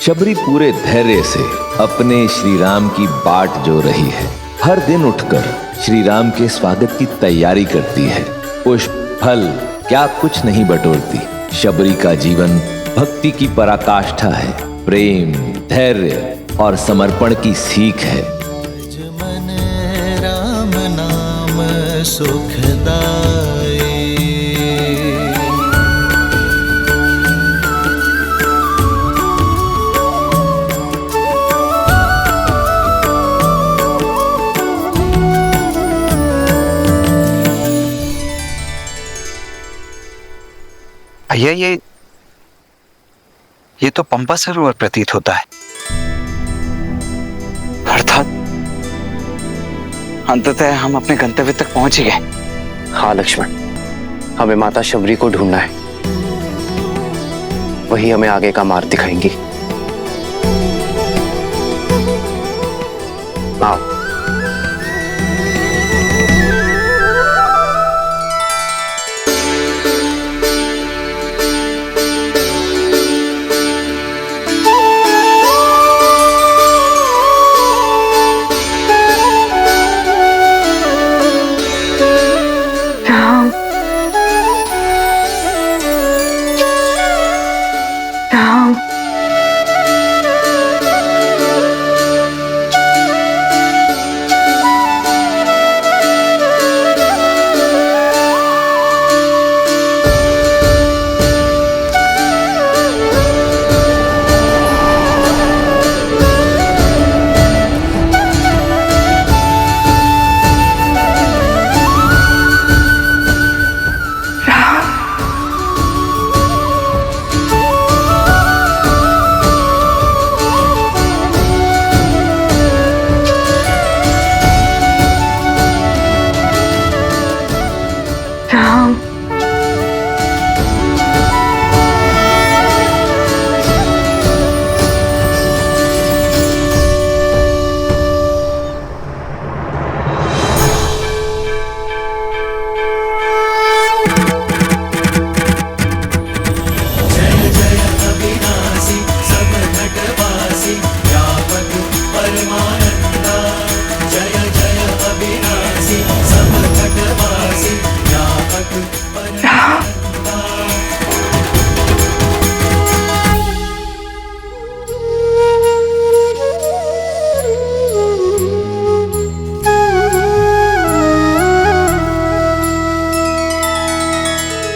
शबरी पूरे धैर्य से अपने श्री राम की बाट जो रही है। हर दिन उठकर श्री राम के स्वागत की तैयारी करती है। पुष्प फल क्या कुछ नहीं बटोरती। शबरी का जीवन भक्ति की पराकाष्ठा है, प्रेम, धैर्य और समर्पण की सीख है। मन राम नाम सुखदाई। भैया ये तो पंपा सरोवर प्रतीत होता है। अर्थात अंततः हम अपने गंतव्य तक पहुंच ही गए। हाँ लक्ष्मण, हमें माता शबरी को ढूंढना है। वही हमें आगे का मार्ग दिखाएंगी। आओ।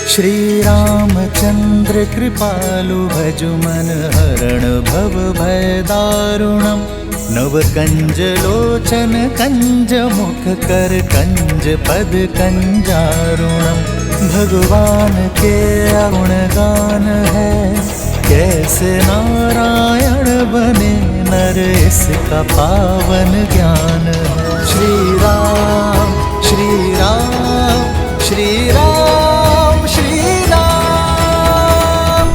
श्री रामचंद्र कृपालु भजु मन हरण भव भय दारुणम। नव कंज लोचन कंज मुख कर कंज पद कंजारुणम। भगवान के अगुण गान है, कैसे नारायण बने नर इसका पावन ज्ञान है। श्री राम श्री राम श्री राम श्री राम।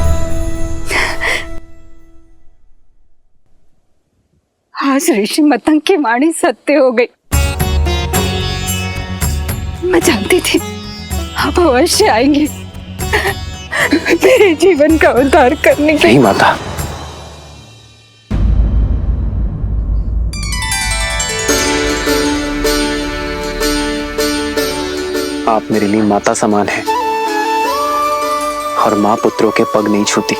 आज ऋषि मतंग की वाणी सत्य हो गई। मैं जानती थी आप अवश्य आएंगे मेरे जीवन का उद्धार करने के। नहीं माता, आप मेरे लिए माता समान हैं और मां पुत्रों के पग नहीं छूती,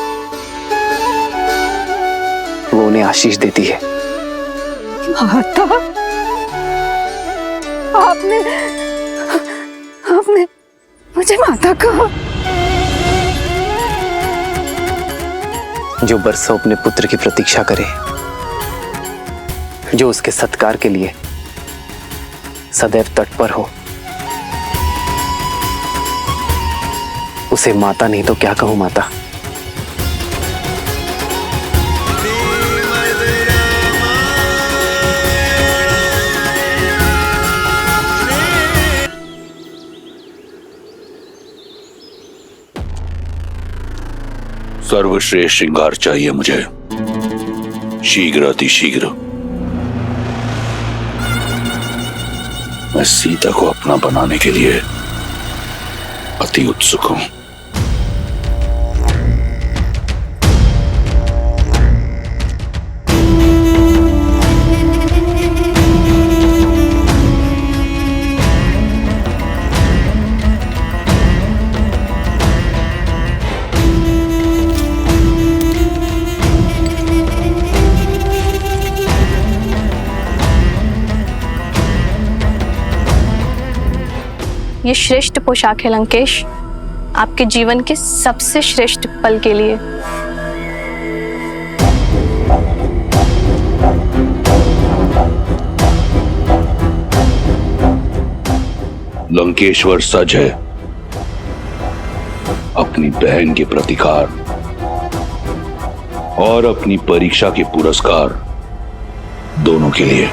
वो उन्हें आशीष देती है। माता, आपने मुझे माता कहा। जो बरसों अपने पुत्र की प्रतीक्षा करे, जो उसके सत्कार के लिए सदैव तत्पर हो, उसे माता नहीं तो क्या कहूं माता। सर्वश्रेष्ठ श्रृंगार चाहिए मुझे, शीघ्र अतिशीघ्र। मैं सीता को अपना बनाने के लिए अति उत्सुक हूं। ये श्रेष्ठ पोशाक है लंकेश, आपके जीवन के सबसे श्रेष्ठ पल के लिए। लंकेश्वर सज है अपनी बहन के प्रतिकार और अपनी परीक्षा के पुरस्कार दोनों के लिए।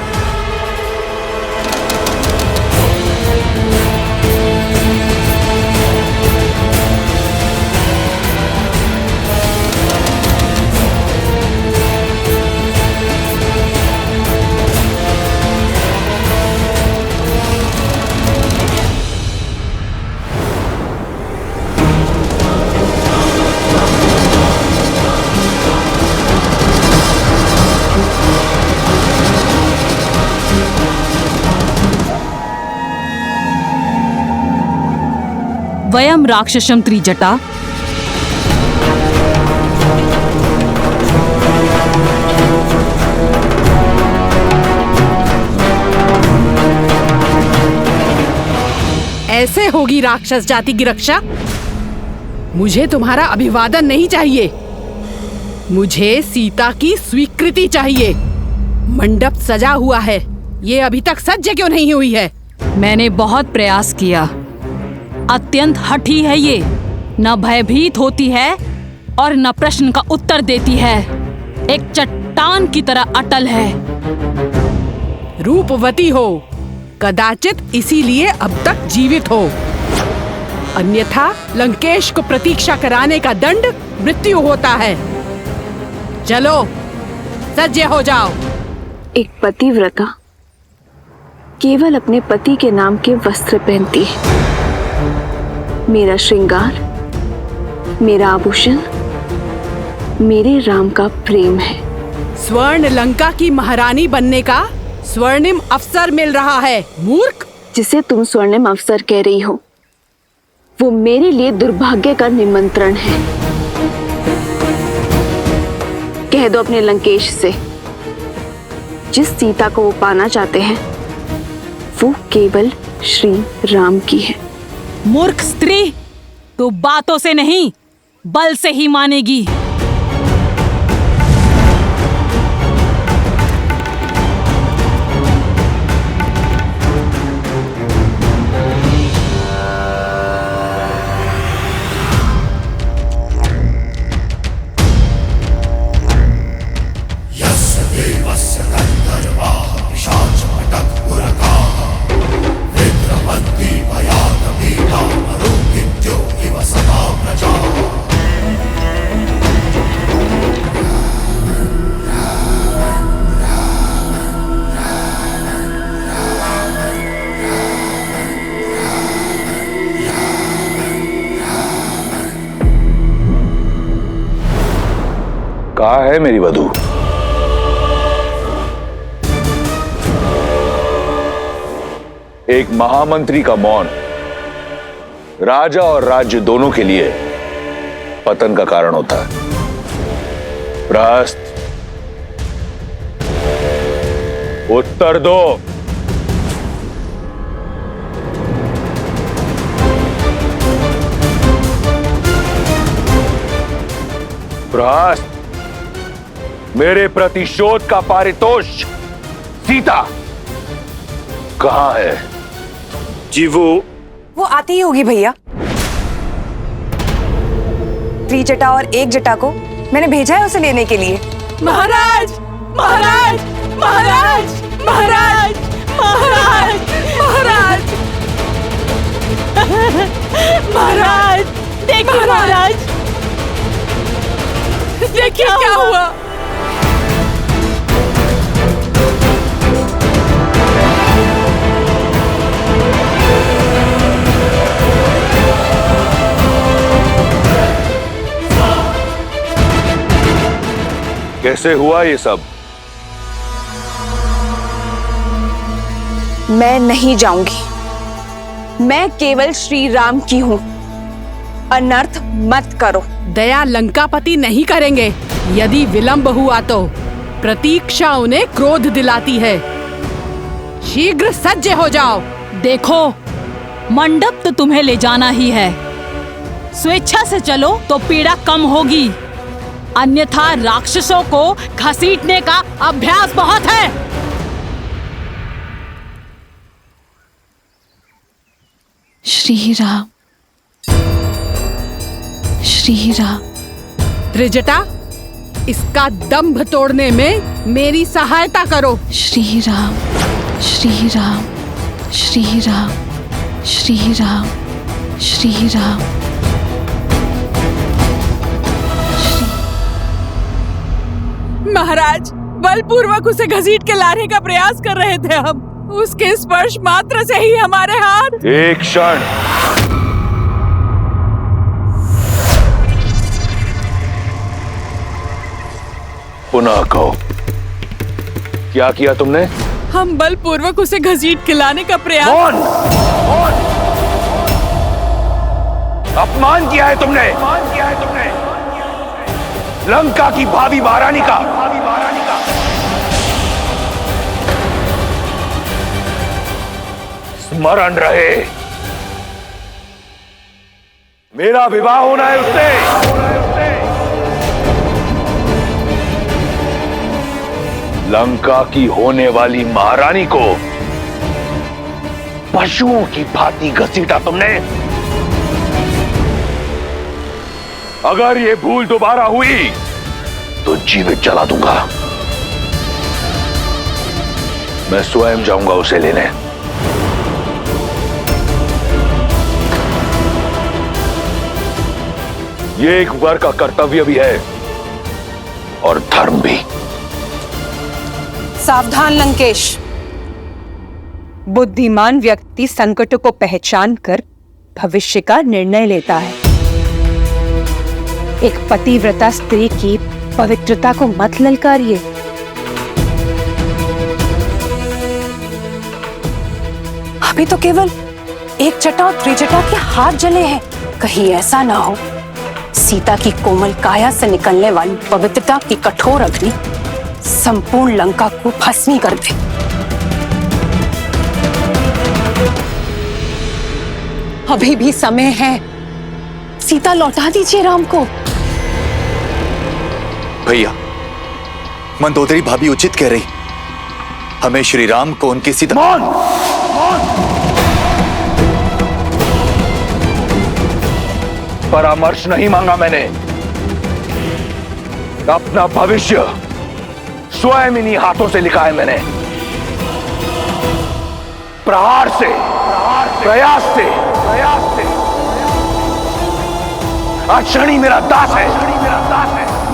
वयम राक्षसम त्रिजटा ऐसे होगी राक्षस जाति की रक्षा? मुझे तुम्हारा अभिवादन नहीं चाहिए, मुझे सीता की स्वीकृति चाहिए। मंडप सजा हुआ है, ये अभी तक सज्ज क्यों नहीं हुई है? मैंने बहुत प्रयास किया। अत्यंत हठी है ये, न भयभीत होती है और न प्रश्न का उत्तर देती है, एक चट्टान की तरह अटल है। रूपवती हो, कदाचित इसीलिए अब तक जीवित हो, अन्यथा लंकेश को प्रतीक्षा कराने का दंड मृत्यु होता है। चलो सज्ज हो जाओ। एक पतिव्रता केवल अपने पति के नाम के वस्त्र पहनती है। मेरा श्रृंगार, मेरा आभूषण, मेरे राम का प्रेम है। स्वर्ण लंका की महारानी बनने का स्वर्णिम अवसर मिल रहा है, मूर्ख। जिसे तुम स्वर्णिम अवसर कह रही हो, वो मेरे लिए दुर्भाग्य का निमंत्रण है। कह दो अपने लंकेश से, जिस सीता को वो पाना चाहते हैं वो केवल श्री राम की है। मूर्ख स्त्री, तो बातों से नहीं बल से ही मानेगी। कहाँ है मेरी वधू? एक महामंत्री का मौन राजा और राज्य दोनों के लिए पतन का कारण होता है। प्रहस्त, उत्तर दो। प्रहस्त, मेरे प्रतिशोध का पारितोष सीता कहां है? जी वो आती ही होगी भैया। त्रिजटा और एक जटा को मैंने भेजा है उसे लेने के लिए। महाराज, महाराज, महाराज, महाराज, महाराज, महाराज, महाराज, देखिए महाराज, देखिए क्या हुआ। कैसे हुआ ये सब? मैं नहीं जाऊंगी, मैं केवल श्री राम की हूं। अनर्थ मत करो। दया लंकापति नहीं करेंगे। यदि विलंब हुआ तो प्रतीक्षा उन्हें क्रोध दिलाती है। शीघ्र सज्ज हो जाओ। देखो, मंडप तो तुम्हें ले जाना ही है। स्वेच्छा से चलो तो पीड़ा कम होगी, अन्यथा राक्षसों को घसीटने का अभ्यास बहुत है। श्री राम, श्री राम। त्रिजटा, इसका दंभ तोड़ने में मेरी सहायता करो। श्री राम, श्री राम, श्री राम, श्री राम, श्री राम। महाराज, बलपूर्वक उसे घसीट के लाने का प्रयास कर रहे थे हम। उसके स्पर्श मात्र से ही हमारे हाथ। एक क्षण। पुनः कहो, क्या किया तुमने? हम बलपूर्वक उसे घसीट के लाने का प्रयास। कौन? कौन? अपमान किया है तुमने, अपमान किया है तुमने लंका की भावी महारानी का। स्मरण रहे, मेरा विवाह होना है उससे। लंका की होने वाली महारानी को पशुओं की भांति घसीटा तुमने। अगर ये भूल दोबारा हुई तो जीवित जला दूंगा। मैं स्वयं जाऊंगा उसे लेने। ये एक वर का कर्तव्य भी है और धर्म भी। सावधान लंकेश, बुद्धिमान व्यक्ति संकटों को पहचान कर भविष्य का निर्णय लेता है। एक पतिव्रता स्त्री की पवित्रता को मत ललकारिए। अभी तो केवल एक जटा और त्रिजटा के हाथ जले हैं। कहीं ऐसा ना हो सीता की कोमल काया से निकलने वाली पवित्रता की कठोर अग्नि संपूर्ण लंका को भस्मी कर दे। अभी भी समय है, सीता लौटा दीजिए राम को। भैया, मंदोदरी भाभी उचित कह रही, हमें श्री राम को उनकी सीता। मौन! मौन! परामर्श नहीं मांगा मैंने, अपना भविष्य स्वयं इन्हीं हाथों से लिखा है मैंने। प्रहार से, प्रयास से, आज शनि मेरा दास है।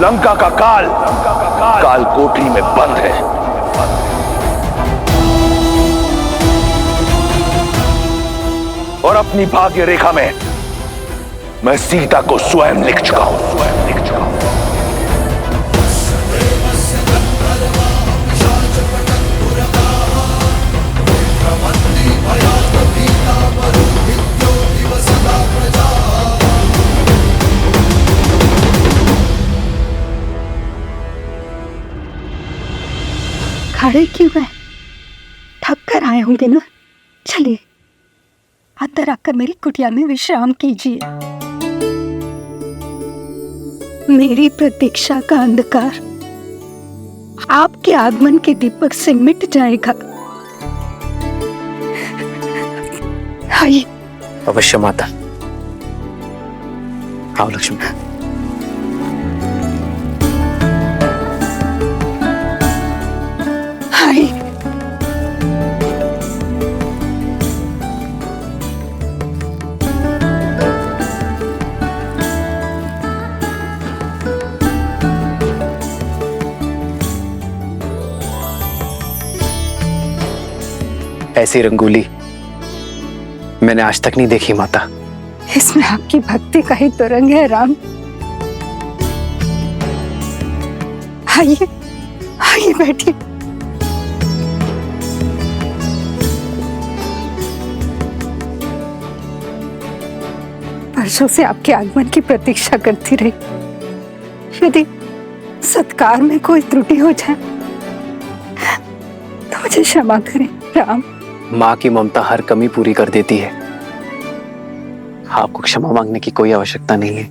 लंका का काल कोठरी में बंद है। और अपनी भाग्य रेखा में मैं सीता को स्वयं लिख चुका हूं, स्वयं लिख चुका हूं। खड़े क्यों हैं? थक कर आए होंगे ना। चलिए अंदर आकर मेरी कुटिया में विश्राम कीजिए। मेरी प्रतीक्षा का अंधकार आपके आगमन के दीपक से मिट जाएगा। आइए। अवश्य माता। आओ लक्ष्मी। आइए। ऐसी रंगोली मैंने आज तक नहीं देखी माता। इसमें आपकी भक्ति का ही तो रंग है राम। आइए आइए बैठिए। वर्षों से आपके आगमन की प्रतीक्षा करती रही। यदि सत्कार में कोई त्रुटि हो जाए तो मुझे क्षमा करें राम। माँ की ममता हर कमी पूरी कर देती है। आपको क्षमा मांगने की कोई आवश्यकता नहीं है।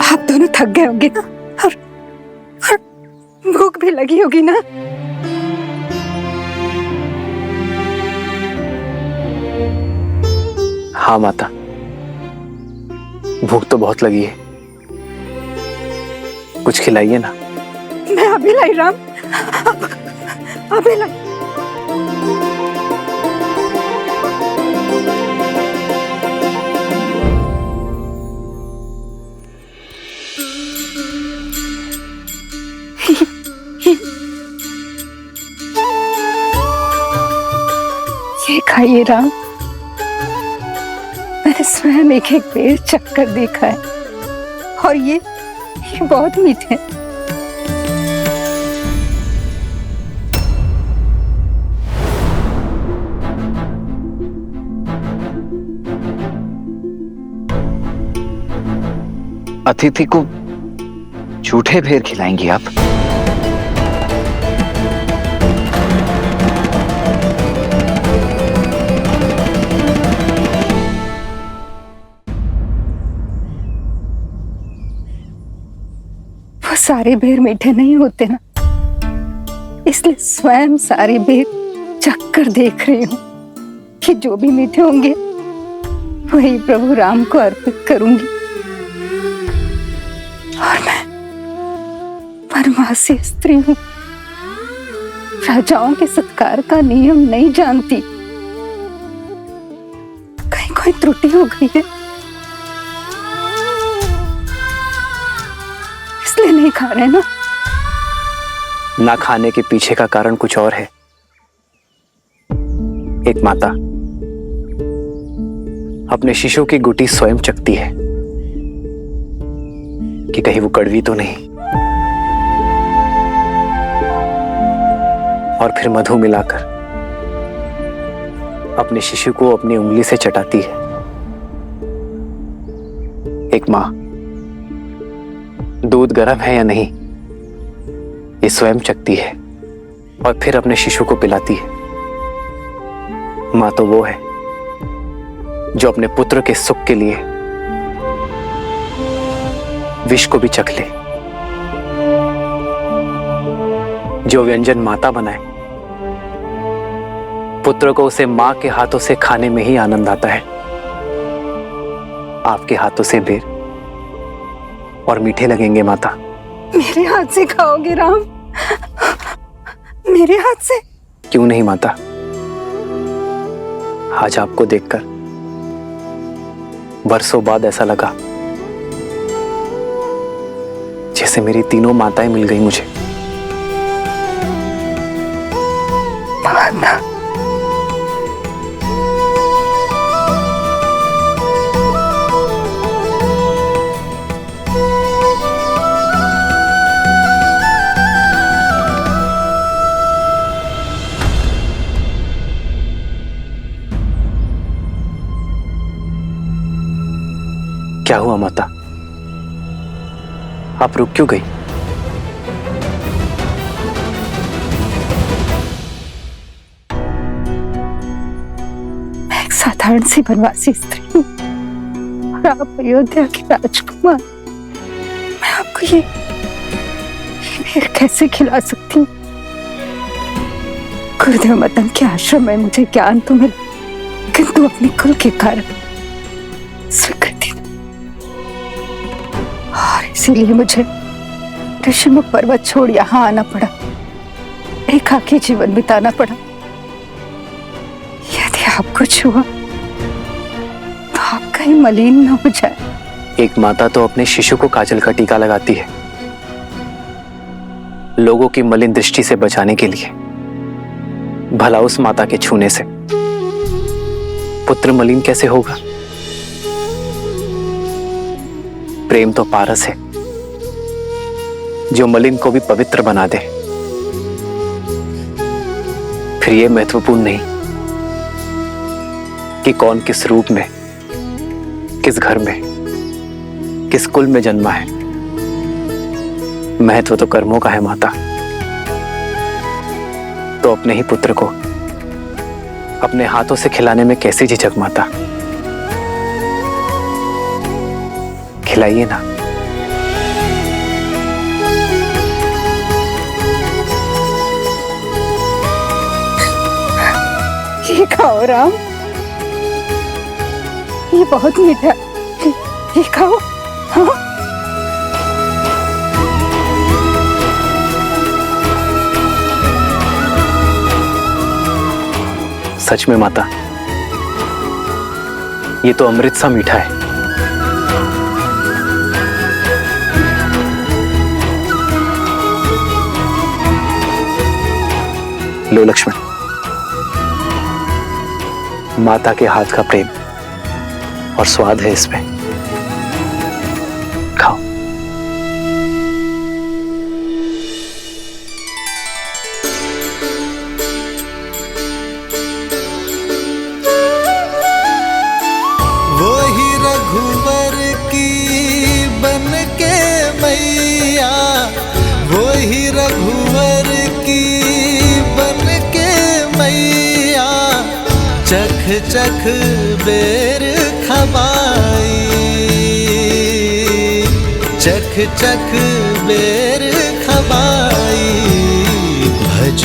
आप दोनों थक गए होंगे ना, और भूख भी लगी होगी ना। हाँ माता, भूख तो बहुत लगी है, कुछ खिलाइए ना। मैं अभी लाई राम, अभी लाई। ये खाइए राम, मैंने स्वयं एक एक बेर चक्कर देखा है, और ये बहुत मीठे हैं। अतिथि को झूठे भेर खिलाएंगी आप? वो सारे बेर मीठे नहीं होते ना, इसलिए स्वयं सारे बेर चक्कर देख रही हूँ कि जो भी मीठे होंगे वही प्रभु राम को अर्पित करूंगी। और मैं परमासी स्त्री हूँ, राजाओं के सत्कार का नियम नहीं जानती। कहीं कोई त्रुटि हो गई है, इसलिए नहीं खा रहे ना। ना खाने के पीछे का कारण कुछ और है। एक माता अपने शिशु की गुटी स्वयं चखती है कि कहीं वो कड़वी तो नहीं, और फिर मधु मिलाकर अपने शिशु को अपनी उंगली से चटाती है। एक मां दूध गर्म है या नहीं ये स्वयं चखती है और फिर अपने शिशु को पिलाती है। मां तो वो है जो अपने पुत्र के सुख के लिए विष को भी चख ले। जो व्यंजन माता बनाए, पुत्र को उसे मां के हाथों से खाने में ही आनंद आता है। आपके हाथों से बेर और मीठे लगेंगे माता। मेरे हाथ से खाओगे राम? मेरे हाथ से? क्यों नहीं माता, आज आपको देखकर बरसों बाद ऐसा लगा जैसे मेरी तीनों माताएं मिल गई मुझे। माता, क्या हुआ माता, आप रुक क्यों गई? मैं एक साधारण सी वनवासी स्त्री हूँ और आप अयोध्या के राजकुमार। मैं आपको ये बेर कैसे खिला सकती हूँ? गुरुदेव मदन के आश्रम में मुझे ज्ञान तो मिला, किंतु अपने कुल के कारण स्वीकृति नहीं। और इसीलिए मुझे ऋषिमुख पर्वत छोड़ यहाँ आना पड़ा, एकाकी जीवन बिताना पड़ा। यदि आपको छुआ तो आप कहीं मलिन न हो जाए। एक माता तो अपने शिशु को काजल का टीका लगाती है लोगों की मलिन दृष्टि से बचाने के लिए। भला उस माता के छूने से पुत्र मलिन कैसे होगा? प्रेम तो पारस है जो मलिन को भी पवित्र बना दे। फिर यह महत्वपूर्ण नहीं कि कौन किस रूप में, किस घर में, किस कुल में जन्मा है। महत्व तो कर्मों का है माता। तो अपने ही पुत्र को अपने हाथों से खिलाने में कैसे झिझक माता। खिलाइए ना। ये खाओ राम, ये बहुत मीठा, ये खाओ। हाँ? सच में माता, ये तो अमृत सा मीठा है। लो लक्ष्मण, माता के हाथ का प्रेम और स्वाद है इसमें, खाओ। वही रघुवर की बन के मैया, वही रघुवर की बन के मैया, चख चख बेर खबाई, चख चख बेर खबाई, भज